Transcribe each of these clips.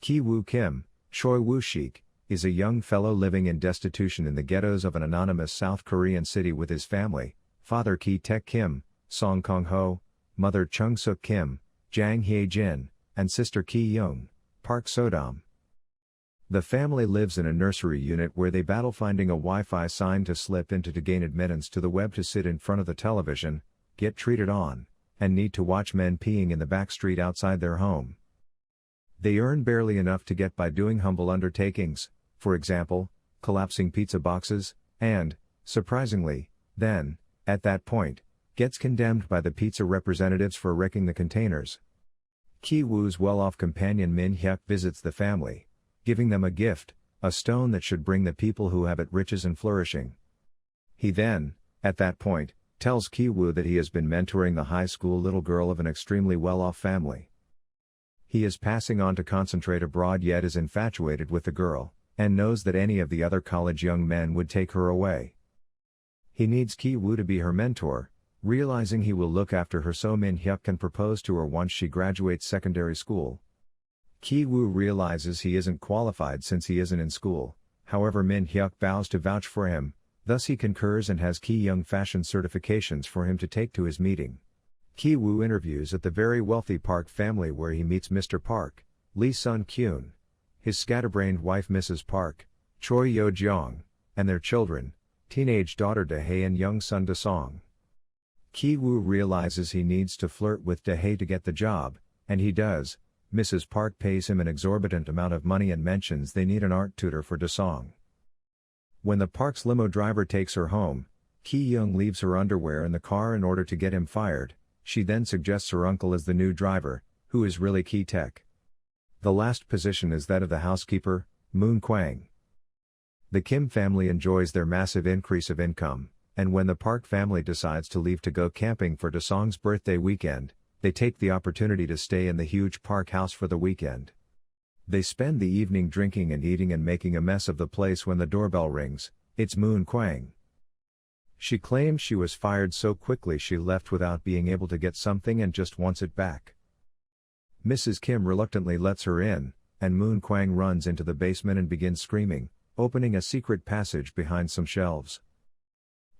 Ki Woo Kim, Choi Woo Shik, is a young fellow living in destitution in the ghettos of an anonymous South Korean city with his family, father Ki Taek Kim, Song Kong Ho, mother Chung Suk Kim, Jang Hye Jin, and sister Ki Young, Park Sodam. The family lives in a nursery unit where they battle finding a Wi-Fi sign to slip into to gain admittance to the web, to sit in front of the television, get treated on, and need to watch men peeing in the back street outside their home. They earn barely enough to get by doing humble undertakings, for example, collapsing pizza boxes, and, surprisingly, then, at that point, gets condemned by the pizza representatives for wrecking the containers. Ki Woo's well-off companion Min Hyuk visits the family, giving them a gift, a stone that should bring the people who have it riches and flourishing. He then, at that point, tells Ki Woo that he has been mentoring the high school little girl of an extremely well-off family. He is passing on to concentrate abroad, yet is infatuated with the girl, and knows that any of the other college young men would take her away. He needs Ki Woo to be her mentor, realizing he will look after her so Min Hyuk can propose to her once she graduates secondary school. Ki Woo realizes he isn't qualified since he isn't in school, however Min Hyuk vows to vouch for him, thus he concurs and has Ki Young fashion certifications for him to take to his meeting. Ki Woo interviews at the very wealthy Park family where he meets Mr. Park, Lee Sun Kyun, his scatterbrained wife Mrs. Park, Choi Yo Jeong, and their children, teenage daughter Dae and young son Dasong. Ki Woo realizes he needs to flirt with Dae to get the job, and he does. Mrs. Park pays him an exorbitant amount of money and mentions they need an art tutor for Dasong. When the Park's limo driver takes her home, Ki Young leaves her underwear in the car in order to get him fired. She then suggests her uncle as the new driver, who is really Ki Taek. The last position is that of the housekeeper, Moon Kwang. The Kim family enjoys their massive increase of income, and when the Park family decides to leave to go camping for Dasong's birthday weekend, they take the opportunity to stay in the huge Park house for the weekend. They spend the evening drinking and eating and making a mess of the place. When the doorbell rings, it's Moon Kwang. She claims she was fired so quickly she left without being able to get something and just wants it back. Mrs. Kim reluctantly lets her in, and Moon Kwang runs into the basement and begins screaming, opening a secret passage behind some shelves.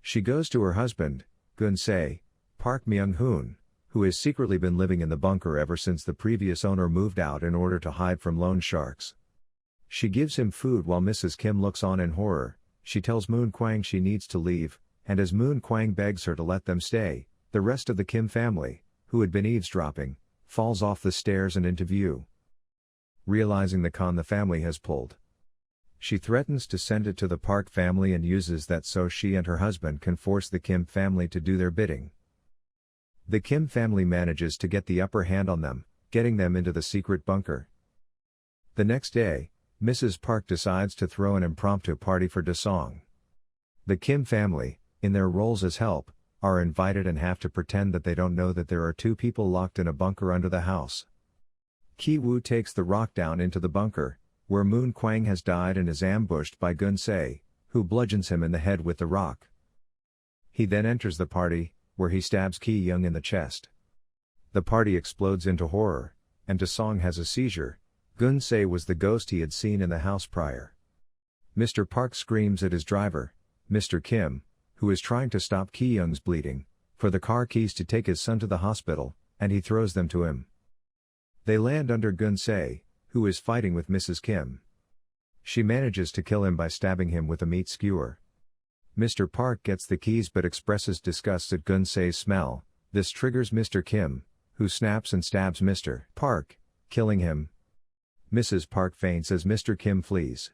She goes to her husband, Gun Se, Park Myung-hoon, who has secretly been living in the bunker ever since the previous owner moved out in order to hide from loan sharks. She gives him food while Mrs. Kim looks on in horror. She tells Moon Kwang she needs to leave, and as Moon Kwang begs her to let them stay, the rest of the Kim family, who had been eavesdropping, falls off the stairs and into view. Realizing the con the family has pulled, she threatens to send it to the Park family and uses that so she and her husband can force the Kim family to do their bidding. The Kim family manages to get the upper hand on them, getting them into the secret bunker. The next day, Mrs. Park decides to throw an impromptu party for Dasong. The Kim family, in their roles as help, are invited and have to pretend that they don't know that there are two people locked in a bunker under the house. Ki Woo takes the rock down into the bunker, where Moon Kwang has died and is ambushed by Gun Se, who bludgeons him in the head with the rock. He then enters the party, where he stabs Ki Young in the chest. The party explodes into horror, and Dasong has a seizure. Gun Se was the ghost he had seen in the house prior. Mr. Park screams at his driver, Mr. Kim, who is trying to stop Ki Young's bleeding, for the car keys to take his son to the hospital, and he throws them to him. They land under Gun Se, who is fighting with Mrs. Kim. She manages to kill him by stabbing him with a meat skewer. Mr. Park gets the keys but expresses disgust at Gun Se's smell. This triggers Mr. Kim, who snaps and stabs Mr. Park, killing him. Mrs. Park faints as Mr. Kim flees.